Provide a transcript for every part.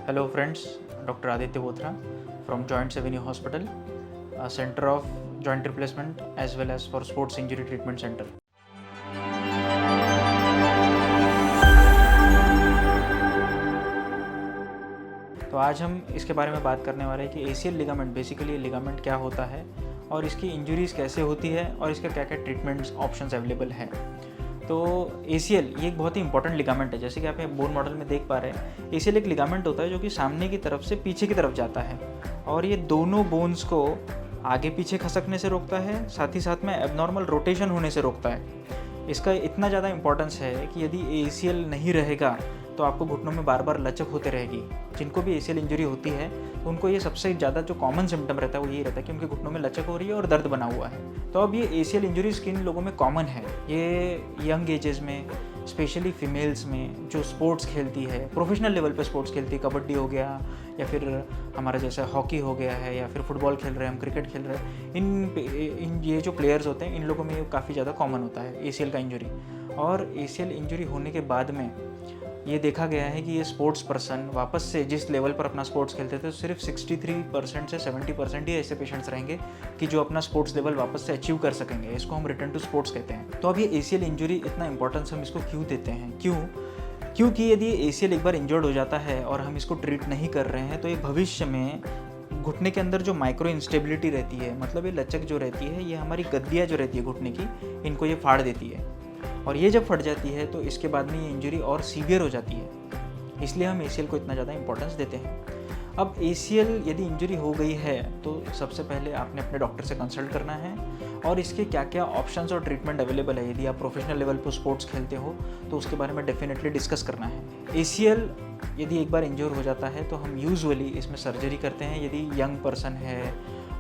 Hello friends, Dr. Aditya Bothra from Joints Avenue Hospital, a center of joint replacement as well as for sports injury treatment center. तो आज हम इसके बारे में बात करने वाले हैं कि ACL लिगामेंट बेसिकली लिगामेंट क्या होता है और इसकी इंजरीज़ कैसे होती है और इसका क्या क्या ट्रीटमेंट्स ऑप्शंस अवेलेबल हैं। तो ACL ये एक बहुत ही इंपॉर्टेंट लिगामेंट है। जैसे कि आप बोन मॉडल में देख पा रहे हैं, ACL एक लिगामेंट होता है जो कि सामने की तरफ से पीछे की तरफ जाता है और ये दोनों बोन्स को आगे पीछे खसकने से रोकता है, साथ ही साथ में एबनॉर्मल रोटेशन होने से रोकता है। इसका इतना ज़्यादा इंपॉर्टेंस है कि यदि ACL नहीं रहेगा तो आपको घुटनों में बार बार लचक होते रहेगी। जिनको भी ACL इंजरी होती है तो उनको ये सबसे ज़्यादा जो कॉमन सिम्टम रहता है वो यही रहता है कि उनके घुटनों में लचक हो रही है और दर्द बना हुआ है। तो अब ये ACL इंजरीज किन लोगों में कॉमन है, ये यंग एजेस में, स्पेशली फीमेल्स में जो स्पोर्ट्स खेलती है, प्रोफेशनल लेवल पे स्पोर्ट्स खेलती है, कबड्डी हो गया या फिर हमारा जैसा हॉकी हो गया है या फिर फुटबॉल खेल रहे हैं, हम क्रिकेट खेल रहे हैं, इन ये जो प्लेयर्स होते हैं इन लोगों में काफ़ी ज़्यादा कॉमन होता है ACL का इंजरी। और ACL इंजरी होने के बाद में ये देखा गया है कि ये स्पोर्ट्स पर्सन वापस से जिस लेवल पर अपना स्पोर्ट्स खेलते थे तो सिर्फ 63% से 70% ही ऐसे पेशेंट्स रहेंगे कि जो अपना स्पोर्ट्स लेवल वापस से अचीव कर सकेंगे। इसको हम रिटर्न टू स्पोर्ट्स कहते हैं। तो अब ये ACL इंजरी इतना इंपॉर्टेंस हम इसको क्यों देते हैं, क्योंकि यदि ACL एक बार इंजर्ड हो जाता है और हम इसको ट्रीट नहीं कर रहे हैं तो ये भविष्य में घुटने के अंदर जो माइक्रो इंस्टेबिलिटी रहती है, मतलब ये लचक जो रहती है, ये हमारी गद्दियाँ जो रहती है घुटने की, इनको ये फाड़ देती है और ये जब फट जाती है तो इसके बाद में ये इंजरी और सीवियर हो जाती है। इसलिए हम ACL को इतना ज़्यादा इंपॉर्टेंस देते हैं। अब ACL यदि इंजरी हो गई है तो सबसे पहले आपने अपने डॉक्टर से कंसल्ट करना है और इसके क्या क्या ऑप्शंस और ट्रीटमेंट अवेलेबल है। यदि आप प्रोफेशनल लेवल पर स्पोर्ट्स खेलते हो तो उसके बारे में डेफिनेटली डिस्कस करना है। ACL यदि एक बार इंजर हो जाता है तो हम यूजुअली इसमें सर्जरी करते हैं। यदि यंग पर्सन है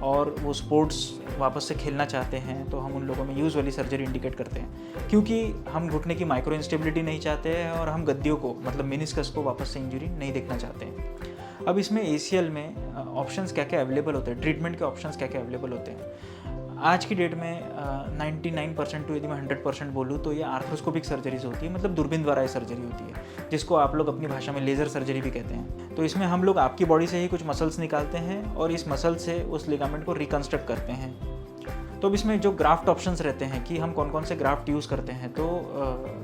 और वो स्पोर्ट्स वापस से खेलना चाहते हैं तो हम उन लोगों में यूजुअली सर्जरी इंडिकेट करते हैं, क्योंकि हम घुटने की माइक्रो इंस्टेबिलिटी नहीं चाहते हैं और हम गद्दियों को मतलब मेनिस्कस को वापस से इंजरी नहीं देखना चाहते हैं। अब इसमें ACL में ऑप्शंस क्या क्या अवेलेबल होते हैं, ट्रीटमेंट के ऑप्शंस क्या क्या अवेलेबल होते हैं। आज की डेट में 99% टू यदि मैं 100% बोलूँ तो ये आर्थ्रोस्कोपिक सर्जरीज होती है, मतलब दूरबीन द्वारा ये सर्जरी होती है, जिसको आप लोग अपनी भाषा में लेज़र सर्जरी भी कहते हैं। तो इसमें हम लोग आपकी बॉडी से ही कुछ मसल्स निकालते हैं और इस मसल से उस लिगामेंट को रिकन्स्ट्रक्ट करते हैं। तो अब इसमें जो ग्राफ्ट ऑप्शंस रहते हैं कि हम कौन कौन से ग्राफ्ट यूज़ करते हैं, तो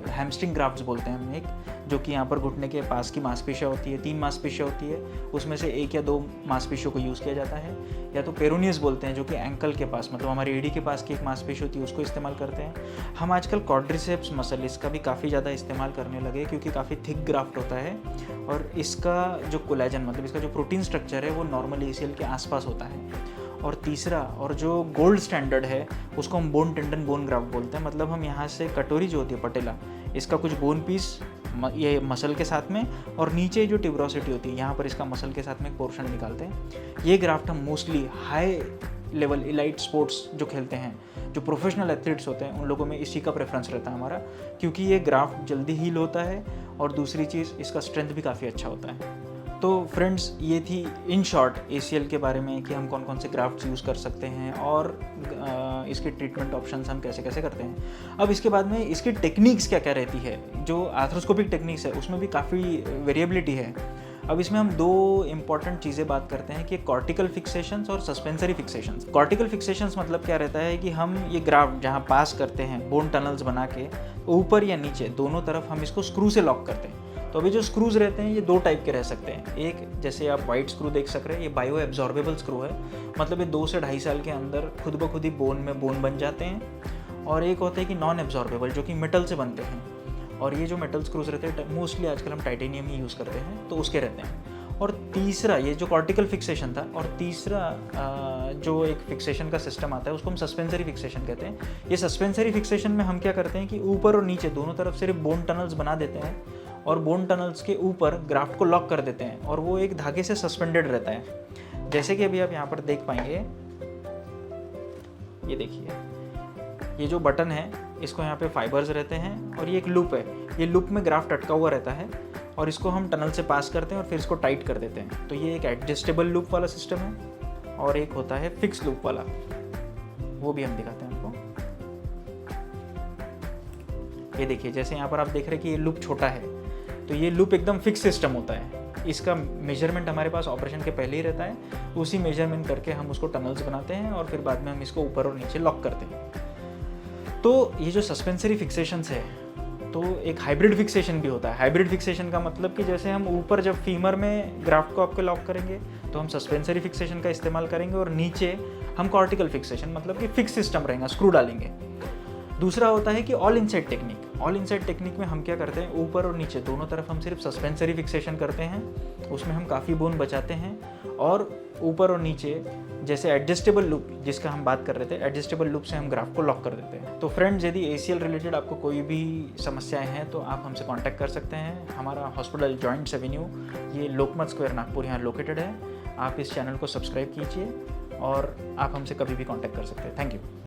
हैमस्ट्रिंग ग्राफ्ट्स बोलते हैं हम एक, जो कि यहाँ पर घुटने के पास की मांसपेशियाँ होती है, 3 मांसपेशियाँ होती है, उसमें से 1 या 2 मांसपेशियों को यूज़ किया जाता है। या तो पेरोनियस बोलते हैं जो कि एंकल के पास, मतलब हमारी एड़ी के पास की एक मांसपेशी होती है, उसको इस्तेमाल करते हैं। हम आजकल क्वाड्रिसेप्स मसल इसका भी काफ़ी ज़्यादा इस्तेमाल करने लगे क्योंकि काफ़ी थिक ग्राफ्ट होता है और इसका जो कोलेजन मतलब इसका जो प्रोटीन स्ट्रक्चर है वो नॉर्मल ACL के आसपास होता है। और तीसरा और जो गोल्ड स्टैंडर्ड है उसको हम बोन टेंडन बोन ग्राफ्ट बोलते हैं, मतलब हम यहाँ से कटोरी जो होती है पटेला, इसका कुछ बोन पीस ये मसल के साथ में और नीचे जो टिब्रोसिटी होती है यहाँ पर इसका मसल के साथ में एक पोर्शन निकालते हैं। ये ग्राफ्ट हम mostly high level elite sports जो खेलते हैं, जो प्रोफेशनल एथलीट्स होते हैं, उन लोगों में इसी का प्रेफरेंस रहता है हमारा, क्योंकि ये ग्राफ्ट जल्दी हील होता है और दूसरी चीज़ इसका स्ट्रेंथ भी काफ़ी अच्छा होता है। तो फ्रेंड्स ये थी इन शॉर्ट ACL के बारे में कि हम कौन कौन से ग्राफ्ट्स यूज़ कर सकते हैं और इसके ट्रीटमेंट ऑप्शंस हम कैसे कैसे करते हैं। अब इसके बाद में इसकी टेक्निक्स क्या क्या रहती है, जो आर्थ्रोस्कोपिक टेक्निक्स है उसमें भी काफ़ी वेरिएबिलिटी है। अब इसमें हम 2 इंपॉर्टेंट चीज़ें बात करते हैं कि कॉर्टिकल फिक्सेशंस और सस्पेंसरी फिक्सेशंस। कॉर्टिकल फिक्सेशंस मतलब क्या रहता है कि हम ये ग्राफ्ट जहाँ पास करते हैं बोन टनल्स बना के ऊपर या नीचे दोनों तरफ हम इसको स्क्रू से लॉक करते हैं। तो अभी जो स्क्रूज रहते हैं ये 2 टाइप के रह सकते हैं। एक जैसे आप वाइट स्क्रू देख सक रहे हैं, ये बायो एब्जॉर्बेबल स्क्रू है, मतलब ये 2 से 2.5 साल के अंदर खुद ब खुद ही बोन में बोन बन जाते हैं। और एक होते हैं कि नॉन एब्जॉर्बेबल जो कि मेटल से बनते हैं, और ये जो मेटल स्क्रूज रहते हैं मोस्टली आजकल हम टाइटेनियम ही यूज़ करते हैं, तो उसके रहते हैं। और तीसरा ये जो कॉर्टिकल फिक्सेशन था, और तीसरा जो एक फिक्सेशन का सिस्टम आता है उसको हम सस्पेंसरी फिक्सेशन कहते हैं। ये सस्पेंसरी फिक्सेशन में हम क्या करते हैं कि ऊपर और नीचे दोनों तरफ सिर्फ बोन टनल्स बना देते हैं और बोन टनल्स के ऊपर ग्राफ्ट को लॉक कर देते हैं और वो एक धागे से सस्पेंडेड रहता है। जैसे कि अभी आप यहाँ पर देख पाएंगे, ये देखिए ये जो बटन है इसको यहाँ पे फाइबर्स रहते हैं और ये एक लूप है, ये लूप में ग्राफ्ट अटका हुआ रहता है और इसको हम टनल से पास करते हैं और फिर इसको टाइट कर देते हैं। तो ये एक एडजस्टेबल लूप वाला सिस्टम है और एक होता है फिक्स लूप वाला, वो भी हम दिखाते हैं आपको। ये देखिए जैसे यहाँ पर आप देख रहे हैं कि ये लूप छोटा है, तो ये लूप एकदम फिक्स सिस्टम होता है इसका मेजरमेंट हमारे पास ऑपरेशन के पहले ही रहता है, उसी मेजरमेंट करके हम उसको टनल्स बनाते हैं और फिर बाद में हम इसको ऊपर और नीचे लॉक करते हैं। तो ये जो सस्पेंसरी फिक्सेशंस है, तो एक हाइब्रिड फिक्सेशन भी होता है। हाइब्रिड फिक्सेशन का मतलब कि जैसे हम ऊपर जब फीमर में ग्राफ्ट को आपके लॉक करेंगे तो हम सस्पेंसरी फिक्सेशन का इस्तेमाल करेंगे, और नीचे हम कॉर्टिकल फिक्सेशन मतलब कि फिक्स सिस्टम रहेगा, स्क्रू डालेंगे। दूसरा होता है कि all inside technique. All inside technique में हम क्या करते हैं, ऊपर और नीचे दोनों तरफ हम सिर्फ सस्पेंसरी फिक्सेशन करते हैं, उसमें हम काफ़ी बोन बचाते हैं, और ऊपर और नीचे जैसे एडजस्टेबल लूप जिसका हम बात कर रहे थे, एडजस्टेबल लूप से हम ग्राफ को लॉक कर देते हैं। तो फ्रेंड्स, यदि ACL रिलेटेड आपको कोई भी समस्याएं हैं तो आप हमसे कांटेक्ट कर सकते हैं। हमारा हॉस्पिटल जॉइंट्स एवेन्यू, ये लोकमत स्क्वायर नागपुर यहाँ लोकेटेड है। आप इस चैनल को सब्सक्राइब कीजिए और आप हमसे कभी भी कांटेक्ट कर सकते हैं। Thank you.